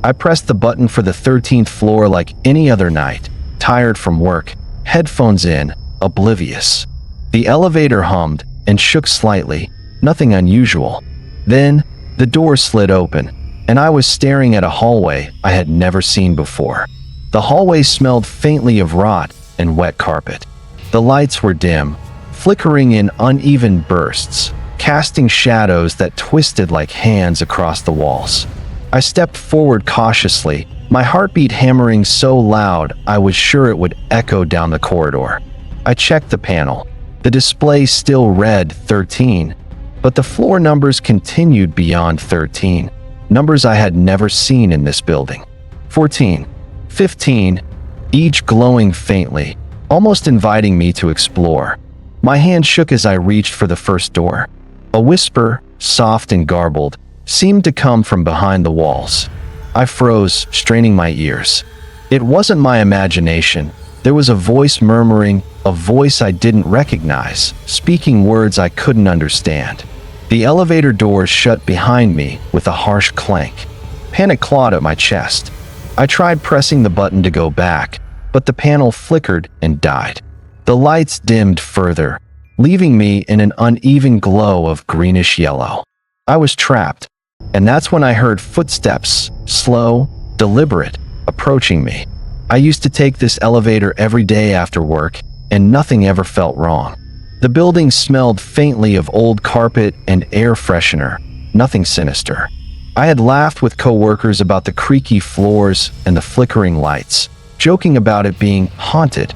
I pressed the button for the 13th floor like any other night, tired from work, headphones in, oblivious. The elevator hummed and shook slightly, nothing unusual. Then, the door slid open, and I was staring at a hallway I had never seen before. The hallway smelled faintly of rot and wet carpet. The lights were dim, flickering in uneven bursts, casting shadows that twisted like hands across the walls. I stepped forward cautiously, my heartbeat hammering so loud I was sure it would echo down the corridor. I checked the panel. The display still read 13, but the floor numbers continued beyond 13, numbers I had never seen in this building. 14, 15, each glowing faintly, almost inviting me to explore. My hand shook as I reached for the first door. A whisper, soft and garbled, seemed to come from behind the walls. I froze, straining my ears. It wasn't my imagination. There was a voice murmuring, a voice I didn't recognize, speaking words I couldn't understand. The elevator doors shut behind me with a harsh clank. Panic clawed at my chest. I tried pressing the button to go back, but the panel flickered and died. The lights dimmed further, leaving me in an uneven glow of greenish yellow. I was trapped. And that's when I heard footsteps, slow, deliberate, approaching me. I used to take this elevator every day after work, and nothing ever felt wrong. The building smelled faintly of old carpet and air freshener, nothing sinister. I had laughed with coworkers about the creaky floors and the flickering lights, joking about it being haunted.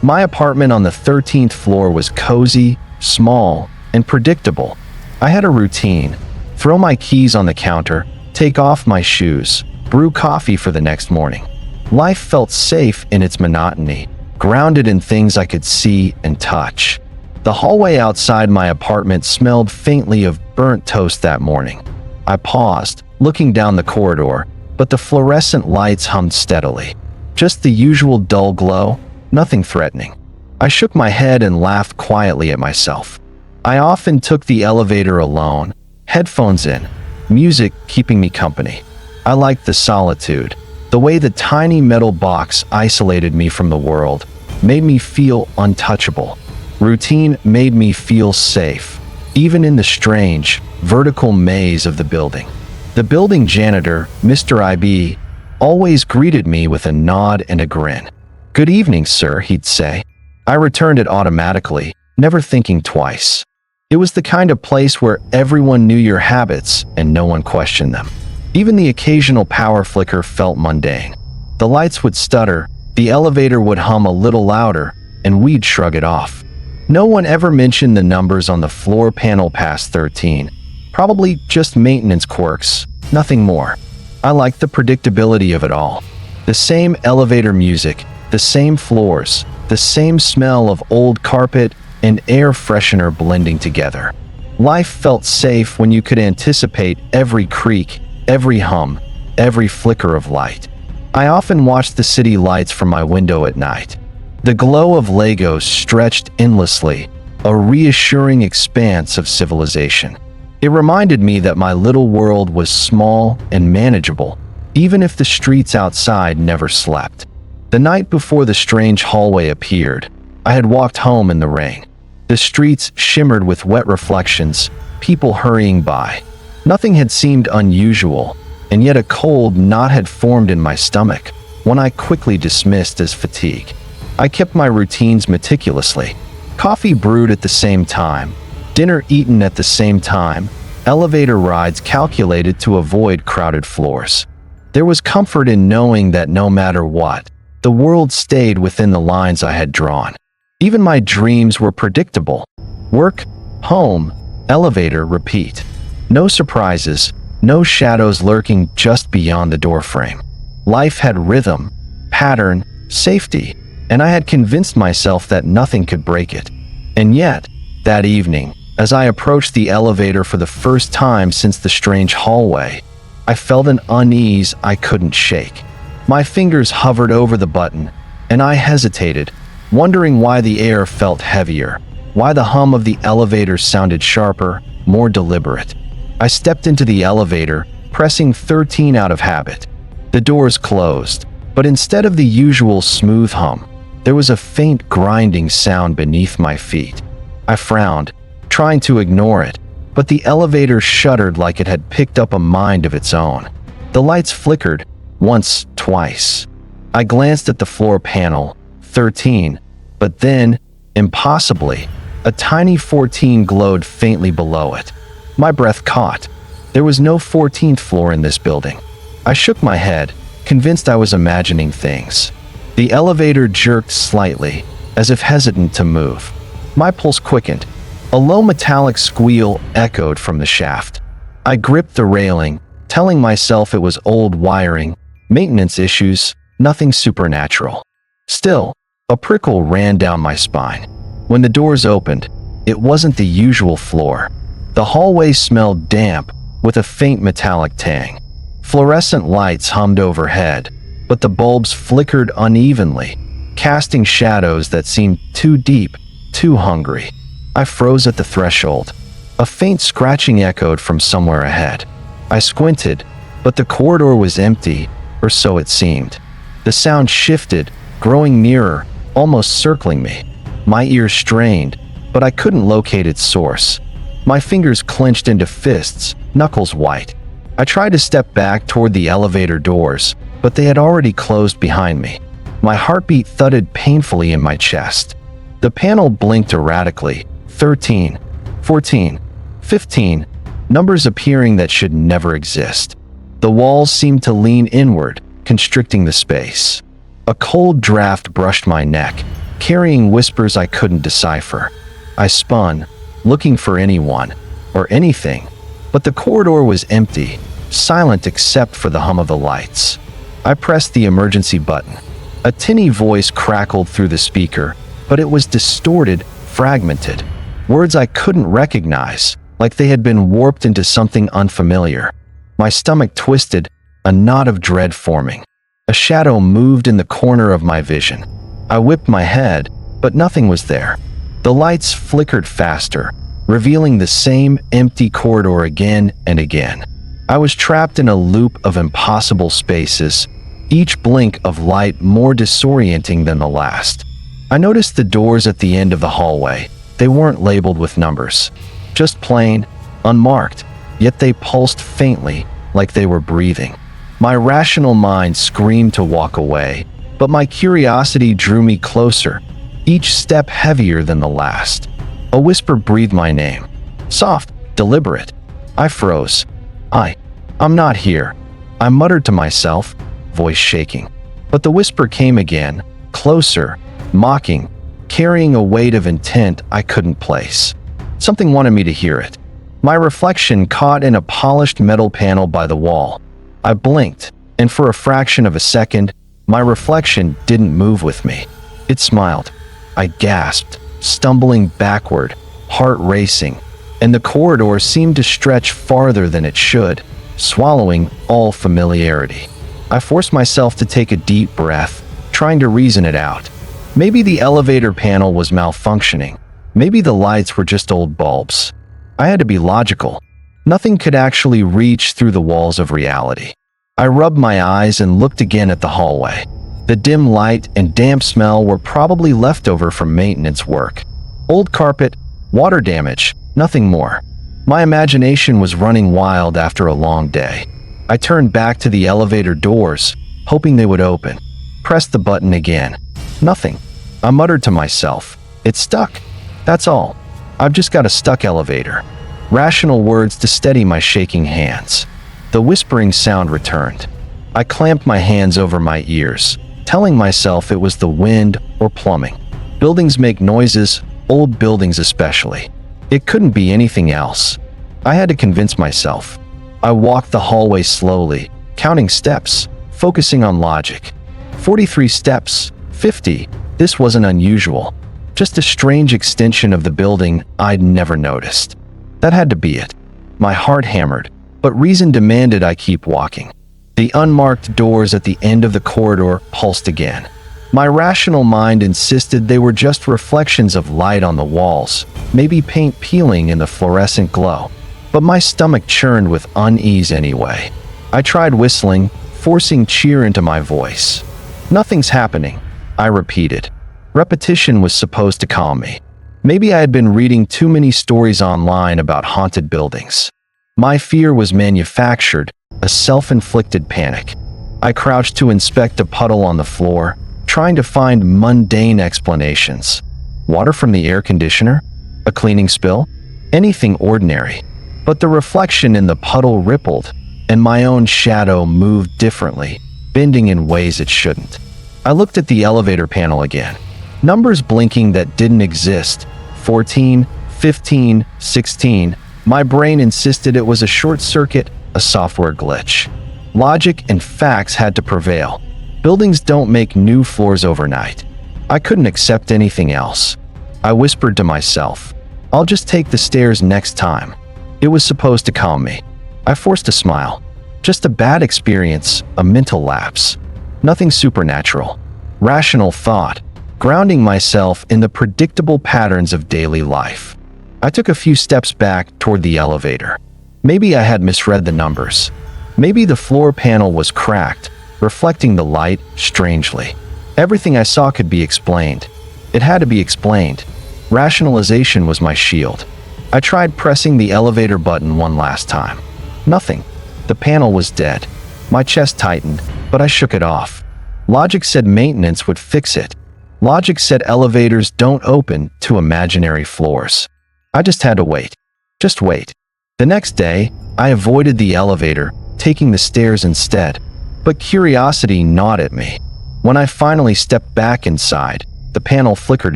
My apartment on the 13th floor was cozy, small, and predictable. I had a routine. Throw my keys on the counter, take off my shoes, brew coffee for the next morning. Life felt safe in its monotony, grounded in things I could see and touch. The hallway outside my apartment smelled faintly of burnt toast that morning. I paused, looking down the corridor, but the fluorescent lights hummed steadily. Just the usual dull glow, nothing threatening. I shook my head and laughed quietly at myself. I often took the elevator alone, headphones in, music keeping me company. I liked the solitude, the way the tiny metal box isolated me from the world, made me feel untouchable. Routine made me feel safe, even in the strange, vertical maze of the building. The building janitor, Mr. IB, always greeted me with a nod and a grin. "Good evening, sir," he'd say. I returned it automatically, never thinking twice. It was the kind of place where everyone knew your habits and no one questioned them. Even the occasional power flicker felt mundane. The lights would stutter, the elevator would hum a little louder, and we'd shrug it off. No one ever mentioned the numbers on the floor panel past 13. Probably just maintenance quirks, nothing more. I liked the predictability of it all. The same elevator music, the same floors, the same smell of old carpet and air freshener blending together. Life felt safe when you could anticipate every creak, every hum, every flicker of light. I often watched the city lights from my window at night. The glow of Legos stretched endlessly, a reassuring expanse of civilization. It reminded me that my little world was small and manageable, even if the streets outside never slept. The night before the strange hallway appeared, I had walked home in the rain. The streets shimmered with wet reflections, people hurrying by. Nothing had seemed unusual, and yet a cold knot had formed in my stomach, one I quickly dismissed as fatigue. I kept my routines meticulously. Coffee brewed at the same time, dinner eaten at the same time, elevator rides calculated to avoid crowded floors. There was comfort in knowing that no matter what, the world stayed within the lines I had drawn. Even my dreams were predictable. Work, home, elevator, repeat. No surprises, no shadows lurking just beyond the doorframe. Life had rhythm, pattern, safety, and I had convinced myself that nothing could break it. And yet, that evening, as I approached the elevator for the first time since the strange hallway, I felt an unease I couldn't shake. My fingers hovered over the button, and I hesitated, wondering why the air felt heavier, why the hum of the elevator sounded sharper, more deliberate. I stepped into the elevator, pressing 13 out of habit. The doors closed, but instead of the usual smooth hum, there was a faint grinding sound beneath my feet. I frowned, trying to ignore it, but the elevator shuddered like it had picked up a mind of its own. The lights flickered, once, twice. I glanced at the floor panel, 13, but then, impossibly, a tiny 14 glowed faintly below it. My breath caught. There was no 14th floor in this building. I shook my head, convinced I was imagining things. The elevator jerked slightly, as if hesitant to move. My pulse quickened. A low metallic squeal echoed from the shaft. I gripped the railing, telling myself it was old wiring, maintenance issues, nothing supernatural. Still, a prickle ran down my spine. When the doors opened, it wasn't the usual floor. The hallway smelled damp, with a faint metallic tang. Fluorescent lights hummed overhead, but the bulbs flickered unevenly, casting shadows that seemed too deep, too hungry. I froze at the threshold. A faint scratching echoed from somewhere ahead. I squinted, but the corridor was empty, or so it seemed. The sound shifted, growing nearer, almost circling me. My ears strained, but I couldn't locate its source. My fingers clenched into fists, knuckles white. I tried to step back toward the elevator doors, but they had already closed behind me. My heartbeat thudded painfully in my chest. The panel blinked erratically, 13, 14, 15, numbers appearing that should never exist. The walls seemed to lean inward, constricting the space. A cold draft brushed my neck, carrying whispers I couldn't decipher. I spun, looking for anyone, or anything, but the corridor was empty, silent except for the hum of the lights. I pressed the emergency button. A tinny voice crackled through the speaker, but it was distorted, fragmented. Words I couldn't recognize, like they had been warped into something unfamiliar. My stomach twisted, a knot of dread forming. A shadow moved in the corner of my vision. I whipped my head, but nothing was there. The lights flickered faster, revealing the same empty corridor again and again. I was trapped in a loop of impossible spaces, each blink of light more disorienting than the last. I noticed the doors at the end of the hallway. They weren't labeled with numbers, just plain, unmarked, yet they pulsed faintly, like they were breathing. My rational mind screamed to walk away, but my curiosity drew me closer, each step heavier than the last. A whisper breathed my name, soft, deliberate. I froze. I'm not here, I muttered to myself, voice shaking. But the whisper came again, closer, mocking, carrying a weight of intent I couldn't place. Something wanted me to hear it. My reflection caught in a polished metal panel by the wall. I blinked, and for a fraction of a second, my reflection didn't move with me. It smiled. I gasped, stumbling backward, heart racing, and the corridor seemed to stretch farther than it should, swallowing all familiarity. I forced myself to take a deep breath, trying to reason it out. Maybe the elevator panel was malfunctioning. Maybe the lights were just old bulbs. I had to be logical. Nothing could actually reach through the walls of reality. I rubbed my eyes and looked again at the hallway. The dim light and damp smell were probably leftover from maintenance work. Old carpet, water damage, nothing more. My imagination was running wild after a long day. I turned back to the elevator doors, hoping they would open. Pressed the button again. Nothing. I muttered to myself, "It's stuck. That's all. I've just got a stuck elevator." Rational words to steady my shaking hands. The whispering sound returned. I clamped my hands over my ears, telling myself it was the wind or plumbing. Buildings make noises, old buildings especially. It couldn't be anything else. I had to convince myself. I walked the hallway slowly, counting steps, focusing on logic. 43 steps, 50. This wasn't unusual. Just a strange extension of the building I'd never noticed. That had to be it. My heart hammered, but reason demanded I keep walking. The unmarked doors at the end of the corridor pulsed again. My rational mind insisted they were just reflections of light on the walls, maybe paint peeling in the fluorescent glow. But my stomach churned with unease anyway. I tried whistling, forcing cheer into my voice. "Nothing's happening," I repeated. Repetition was supposed to calm me. Maybe I had been reading too many stories online about haunted buildings. My fear was manufactured, a self-inflicted panic. I crouched to inspect a puddle on the floor, trying to find mundane explanations. Water from the air conditioner? A cleaning spill? Anything ordinary. But the reflection in the puddle rippled, and my own shadow moved differently, bending in ways it shouldn't. I looked at the elevator panel again. Numbers blinking that didn't exist. 14, 15, 16. My brain insisted it was a short circuit, a software glitch. Logic and facts had to prevail. Buildings don't make new floors overnight. I couldn't accept anything else. I whispered to myself, "I'll just take the stairs next time." It was supposed to calm me. I forced a smile. Just a bad experience, a mental lapse. Nothing supernatural. Rational thought, grounding myself in the predictable patterns of daily life. I took a few steps back toward the elevator. Maybe I had misread the numbers. Maybe the floor panel was cracked, reflecting the light strangely. Everything I saw could be explained. It had to be explained. Rationalization was my shield. I tried pressing the elevator button one last time. Nothing. The panel was dead. My chest tightened, but I shook it off. Logic said maintenance would fix it. Logic said elevators don't open to imaginary floors. I just had to wait. Just wait. The next day, I avoided the elevator, taking the stairs instead. But curiosity gnawed at me. When I finally stepped back inside, the panel flickered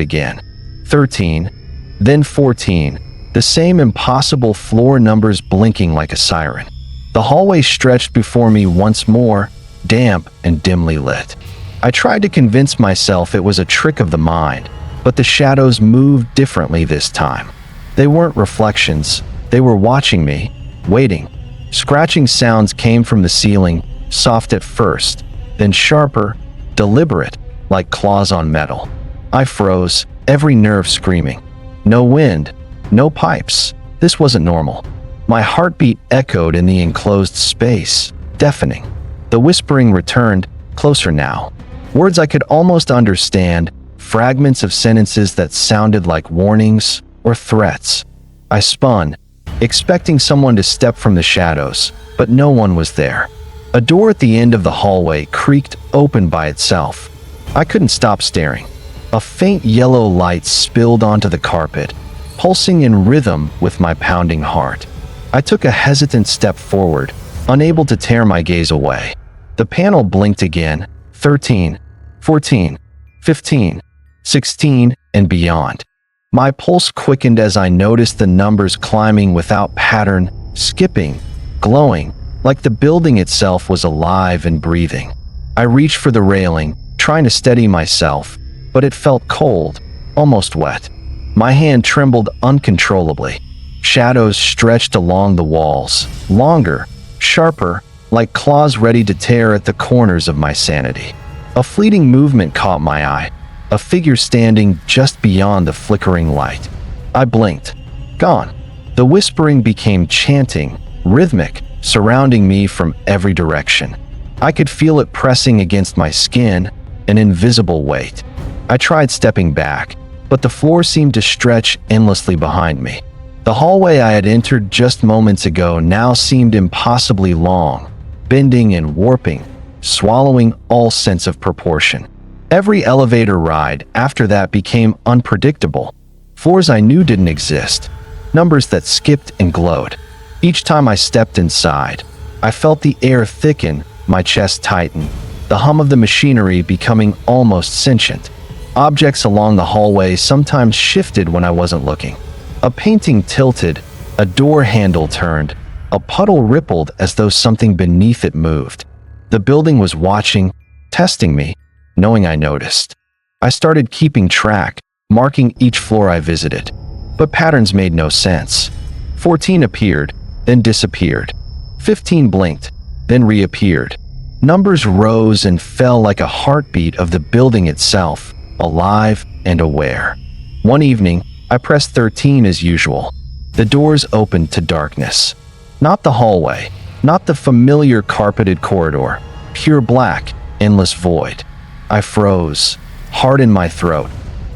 again. 13, then 14, the same impossible floor numbers blinking like a siren. The hallway stretched before me once more, damp and dimly lit. I tried to convince myself it was a trick of the mind, but the shadows moved differently this time. They weren't reflections, they were watching me, waiting. Scratching sounds came from the ceiling, soft at first, then sharper, deliberate, like claws on metal. I froze, every nerve screaming. No wind, no pipes. This wasn't normal. My heartbeat echoed in the enclosed space, deafening. The whispering returned, closer now. Words I could almost understand, fragments of sentences that sounded like warnings or threats. I spun, expecting someone to step from the shadows, but no one was there. A door at the end of the hallway creaked open by itself. I couldn't stop staring. A faint yellow light spilled onto the carpet, pulsing in rhythm with my pounding heart. I took a hesitant step forward, unable to tear my gaze away. The panel blinked again, 13, 14, 15, 16, and beyond. My pulse quickened as I noticed the numbers climbing without pattern, skipping, glowing, like the building itself was alive and breathing. I reached for the railing, trying to steady myself, but it felt cold, almost wet. My hand trembled uncontrollably. Shadows stretched along the walls, longer, sharper, like claws ready to tear at the corners of my sanity. A fleeting movement caught my eye, a figure standing just beyond the flickering light. I blinked. Gone. The whispering became chanting, rhythmic, surrounding me from every direction. I could feel it pressing against my skin, an invisible weight. I tried stepping back, but the floor seemed to stretch endlessly behind me. The hallway I had entered just moments ago now seemed impossibly long, bending and warping, swallowing all sense of proportion. Every elevator ride after that became unpredictable. Floors I knew didn't exist, numbers that skipped and glowed. Each time I stepped inside, I felt the air thicken, my chest tighten, the hum of the machinery becoming almost sentient. Objects along the hallway sometimes shifted when I wasn't looking. A painting tilted, a door handle turned, a puddle rippled as though something beneath it moved. The building was watching, testing me, knowing I noticed. I started keeping track, marking each floor I visited. But patterns made no sense. 14 appeared, then disappeared. 15 blinked, then reappeared. Numbers rose and fell like a heartbeat of the building itself, alive and aware. One evening, I pressed 13 as usual. The doors opened to darkness. Not the hallway, not the familiar carpeted corridor, pure black, endless void. I froze, heart in my throat.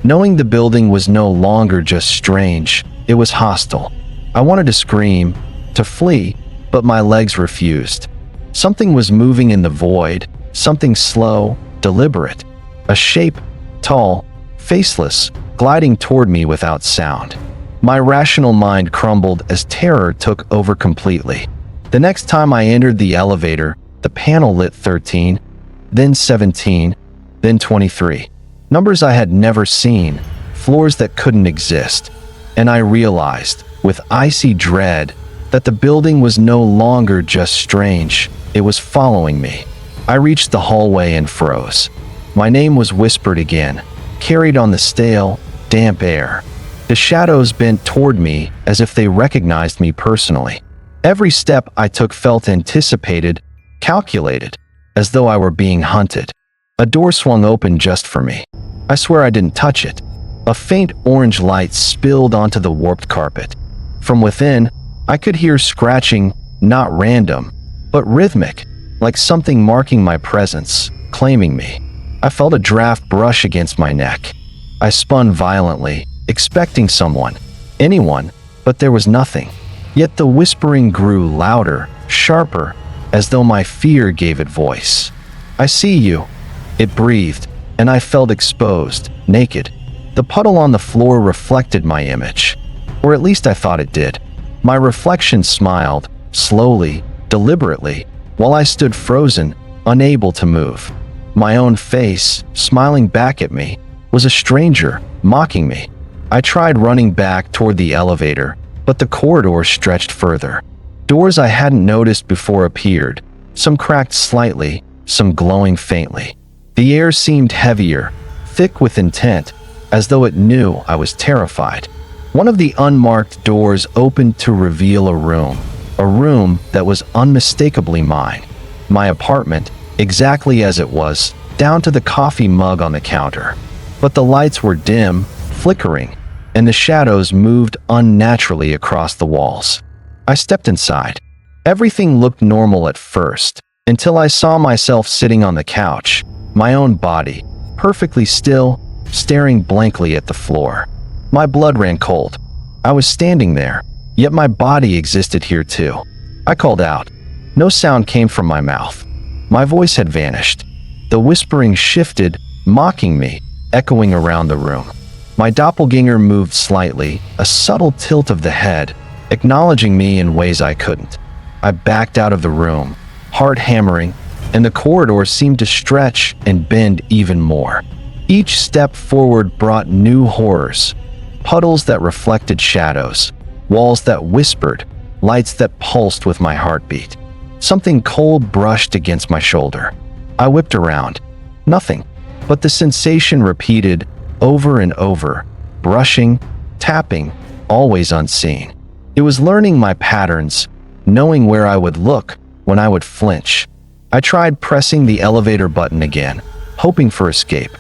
Knowing the building was no longer just strange, it was hostile. I wanted to scream, to flee, but my legs refused. Something was moving in the void, something slow, deliberate. A shape, tall, faceless, gliding toward me without sound. My rational mind crumbled as terror took over completely. The next time I entered the elevator, the panel lit 13, then 17, then 23. Numbers I had never seen, floors that couldn't exist. And I realized, with icy dread, that the building was no longer just strange, it was following me. I reached the hallway and froze. My name was whispered again, carried on the stale, damp air. The shadows bent toward me as if they recognized me personally. Every step I took felt anticipated, calculated, as though I were being hunted. A door swung open just for me. I swear I didn't touch it. A faint orange light spilled onto the warped carpet. From within, I could hear scratching, not random, but rhythmic, like something marking my presence, claiming me. I felt a draft brush against my neck. I spun violently, expecting someone, anyone, but there was nothing. Yet the whispering grew louder, sharper, as though my fear gave it voice. "I see you," it breathed, and I felt exposed, naked. The puddle on the floor reflected my image, or at least I thought it did. My reflection smiled, slowly, deliberately, while I stood frozen, unable to move. My own face, smiling back at me, was a stranger, mocking me. I tried running back toward the elevator, but the corridor stretched further. Doors I hadn't noticed before appeared, some cracked slightly, some glowing faintly. The air seemed heavier, thick with intent, as though it knew I was terrified. One of the unmarked doors opened to reveal a room that was unmistakably mine. My apartment, exactly as it was, down to the coffee mug on the counter. But the lights were dim, flickering, and the shadows moved unnaturally across the walls. I stepped inside. Everything looked normal at first, until I saw myself sitting on the couch, my own body, perfectly still, staring blankly at the floor. My blood ran cold. I was standing there, yet my body existed here too. I called out. No sound came from my mouth. My voice had vanished. The whispering shifted, mocking me, echoing around the room. My doppelganger moved slightly, a subtle tilt of the head, acknowledging me in ways I couldn't. I backed out of the room, heart hammering, and the corridor seemed to stretch and bend even more. Each step forward brought new horrors, puddles that reflected shadows, walls that whispered, lights that pulsed with my heartbeat. Something cold brushed against my shoulder. I whipped around. Nothing, but the sensation repeated over and over, brushing, tapping, always unseen. It was learning my patterns, knowing where I would look when I would flinch. I tried pressing the elevator button again, hoping for escape.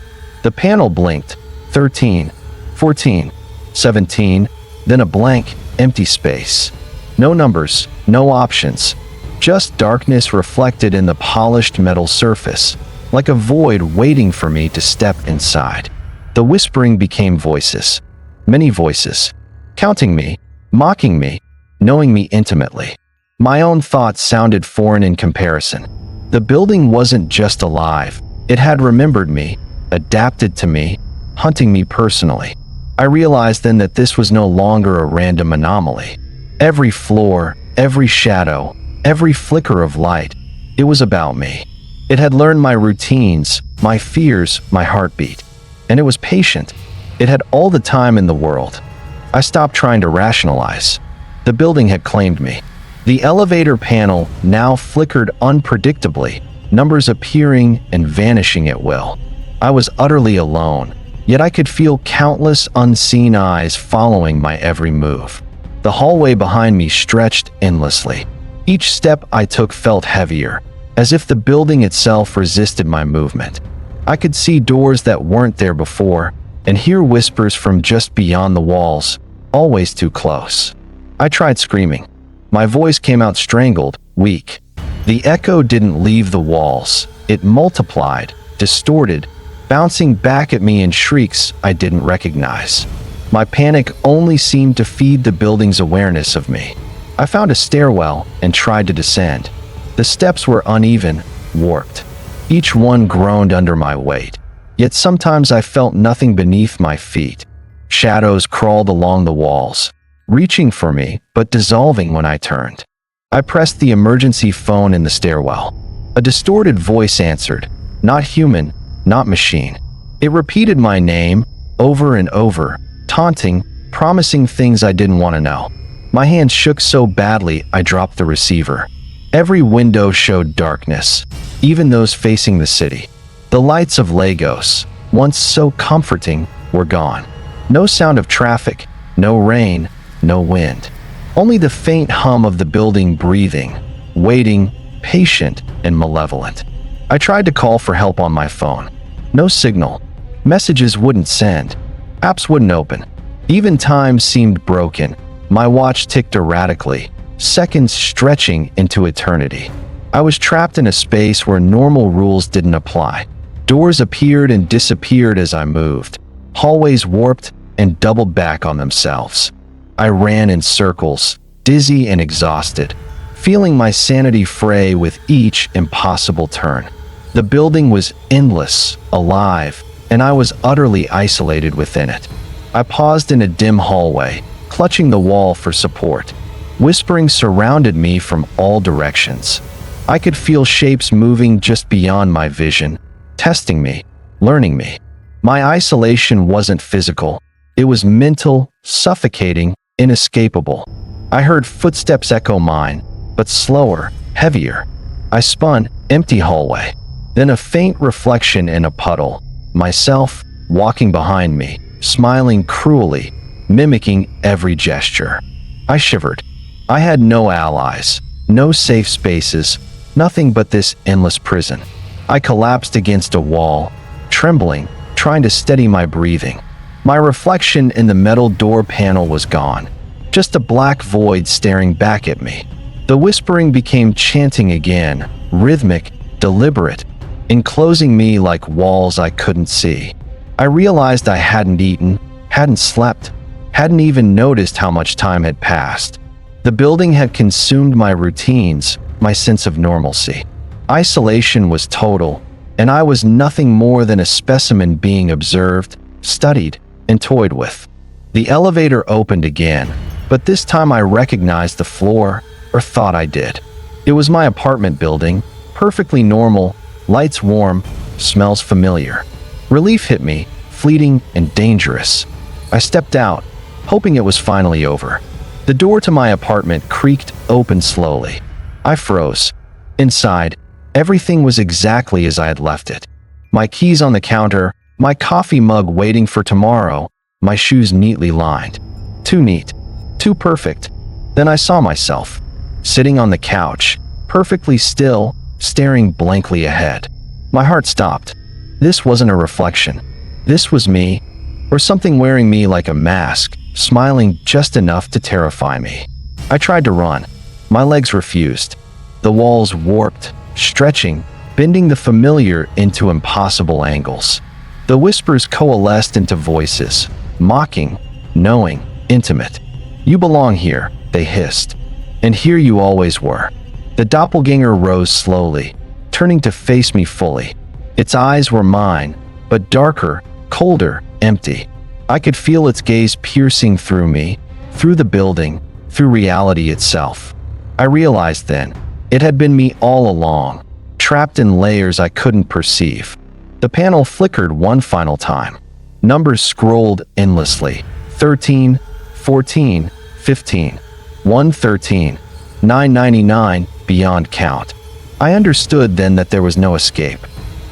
The panel blinked, 13, 14, 17, then a blank, empty space. No numbers, no options, just darkness reflected in the polished metal surface, like a void waiting for me to step inside. The whispering became voices, many voices, counting me, mocking me, knowing me intimately. My own thoughts sounded foreign in comparison. The building wasn't just alive, it had remembered me, adapted to me, hunting me personally. I realized then that this was no longer a random anomaly. Every floor, every shadow, every flicker of light, it was about me. It had learned my routines, my fears, my heartbeat. And it was patient. It had all the time in the world. I stopped trying to rationalize. The building had claimed me. The elevator panel now flickered unpredictably, numbers appearing and vanishing at will. I was utterly alone, yet I could feel countless unseen eyes following my every move. The hallway behind me stretched endlessly. Each step I took felt heavier, as if the building itself resisted my movement. I could see doors that weren't there before, and hear whispers from just beyond the walls, always too close. I tried screaming. My voice came out strangled, weak. The echo didn't leave the walls. It multiplied, distorted, bouncing back at me in shrieks I didn't recognize. My panic only seemed to feed the building's awareness of me. I found a stairwell and tried to descend. The steps were uneven, warped. Each one groaned under my weight. Yet sometimes I felt nothing beneath my feet. Shadows crawled along the walls, reaching for me, but dissolving when I turned. I pressed the emergency phone in the stairwell. A distorted voice answered, not human, not machine. It repeated my name over and over, taunting, promising things I didn't want to know. My hands shook so badly I dropped the receiver. Every window showed darkness, even those facing the city. The lights of Lagos, once so comforting, were gone. No sound of traffic, no rain, no wind. Only the faint hum of the building breathing, waiting, patient and malevolent. I tried to call for help on my phone. No signal. Messages wouldn't send. Apps wouldn't open. Even time seemed broken. My watch ticked erratically, seconds stretching into eternity. I was trapped in a space where normal rules didn't apply. Doors appeared and disappeared as I moved. Hallways warped and doubled back on themselves. I ran in circles, dizzy and exhausted, feeling my sanity fray with each impossible turn. The building was endless, alive, and I was utterly isolated within it. I paused in a dim hallway, clutching the wall for support. Whispering surrounded me from all directions. I could feel shapes moving just beyond my vision, testing me, learning me. My isolation wasn't physical. It was mental, suffocating, inescapable. I heard footsteps echo mine, but slower, heavier. I spun, empty hallway. Then a faint reflection in a puddle. Myself, walking behind me, smiling cruelly, mimicking every gesture. I shivered. I had no allies, no safe spaces, nothing but this endless prison. I collapsed against a wall, trembling, trying to steady my breathing. My reflection in the metal door panel was gone, just a black void staring back at me. The whispering became chanting again, rhythmic, deliberate, enclosing me like walls I couldn't see. I realized I hadn't eaten, hadn't slept, hadn't even noticed how much time had passed. The building had consumed my routines, my sense of normalcy. Isolation was total, and I was nothing more than a specimen being observed, studied, and toyed with. The elevator opened again, but this time I recognized the floor, or thought I did. It was my apartment building, perfectly normal, lights warm, smells familiar. Relief hit me, fleeting and dangerous. I stepped out, hoping it was finally over. The door to my apartment creaked open slowly. I froze. Inside, everything was exactly as I had left it. My keys on the counter, my coffee mug waiting for tomorrow, my shoes neatly lined. Too neat. Too perfect. Then I saw myself, sitting on the couch, perfectly still, staring blankly ahead. My heart stopped. This wasn't a reflection. This was me, or something wearing me like a mask, smiling just enough to terrify me. I tried to run. My legs refused. The walls warped, stretching, bending the familiar into impossible angles. The whispers coalesced into voices, mocking, knowing, intimate. "You belong here," they hissed. "And here you always were." The doppelganger rose slowly, turning to face me fully. Its eyes were mine, but darker, colder, empty. I could feel its gaze piercing through me, through the building, through reality itself. I realized then, it had been me all along, trapped in layers I couldn't perceive. The panel flickered one final time. Numbers scrolled endlessly. 13, 14, 15, 113, 999, beyond count. I understood then that there was no escape.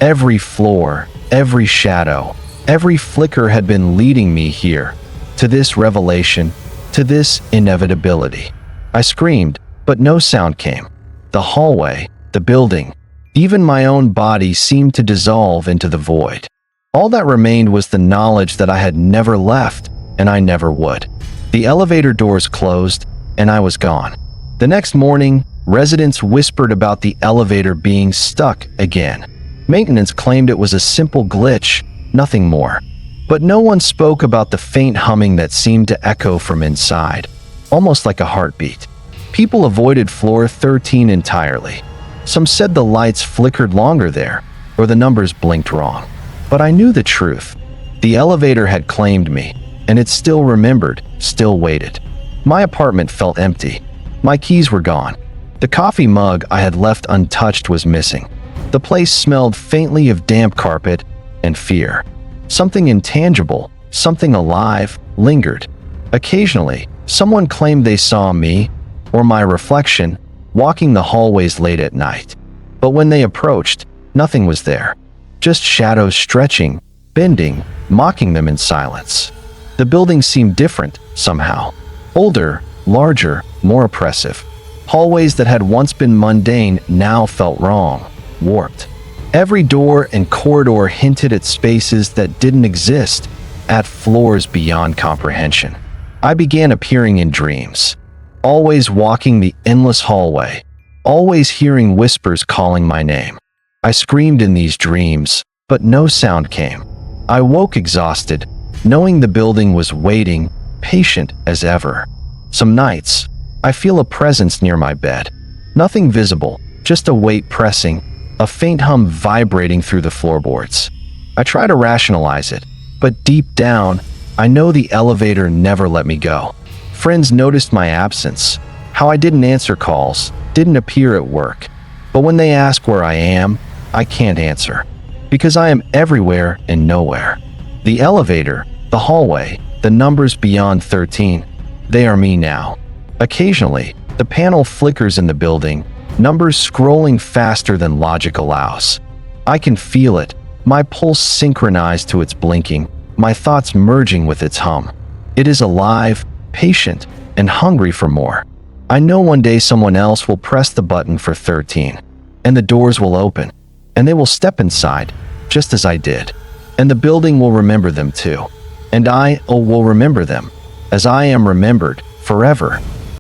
Every floor, every shadow, every flicker had been leading me here, to this revelation, to this inevitability. I screamed, but no sound came. The hallway, the building, even my own body seemed to dissolve into the void. All that remained was the knowledge that I had never left, and I never would. The elevator doors closed, and I was gone. The next morning, Residents whispered about the elevator being stuck again. Maintenance claimed it was a simple glitch, nothing more. But no one spoke about the faint humming that seemed to echo from inside, almost like a heartbeat. People avoided floor 13 entirely. Some said the lights flickered longer there, or the numbers blinked wrong. But I knew the truth. The elevator had claimed me, and it still remembered, still waited. My apartment felt empty. My keys were gone. The coffee mug I had left untouched was missing. The place smelled faintly of damp carpet and fear. Something intangible, something alive, lingered. Occasionally, someone claimed they saw me, or my reflection, walking the hallways late at night. But when they approached, nothing was there. Just shadows stretching, bending, mocking them in silence. The building seemed different, somehow. Older, larger, more oppressive. Hallways that had once been mundane now felt wrong, warped. Every door and corridor hinted at spaces that didn't exist, at floors beyond comprehension. I began appearing in dreams, always walking the endless hallway, always hearing whispers calling my name. I screamed in these dreams, but no sound came. I woke exhausted, knowing the building was waiting, patient as ever. Some nights, I feel a presence near my bed. Nothing visible, just a weight pressing, a faint hum vibrating through the floorboards. I try to rationalize it, but deep down, I know the elevator never let me go. Friends noticed my absence, how I didn't answer calls, didn't appear at work. But when they ask where I am, I can't answer. Because I am everywhere and nowhere. The elevator, the hallway, the numbers beyond 13, they are me now. Occasionally, the panel flickers in the building, numbers scrolling faster than logic allows. I can feel it, my pulse synchronized to its blinking, my thoughts merging with its hum. It is alive, patient, and hungry for more. I know one day someone else will press the button for 13, and the doors will open, and they will step inside, just as I did. And the building will remember them too. And I will remember them, as I am remembered, forever.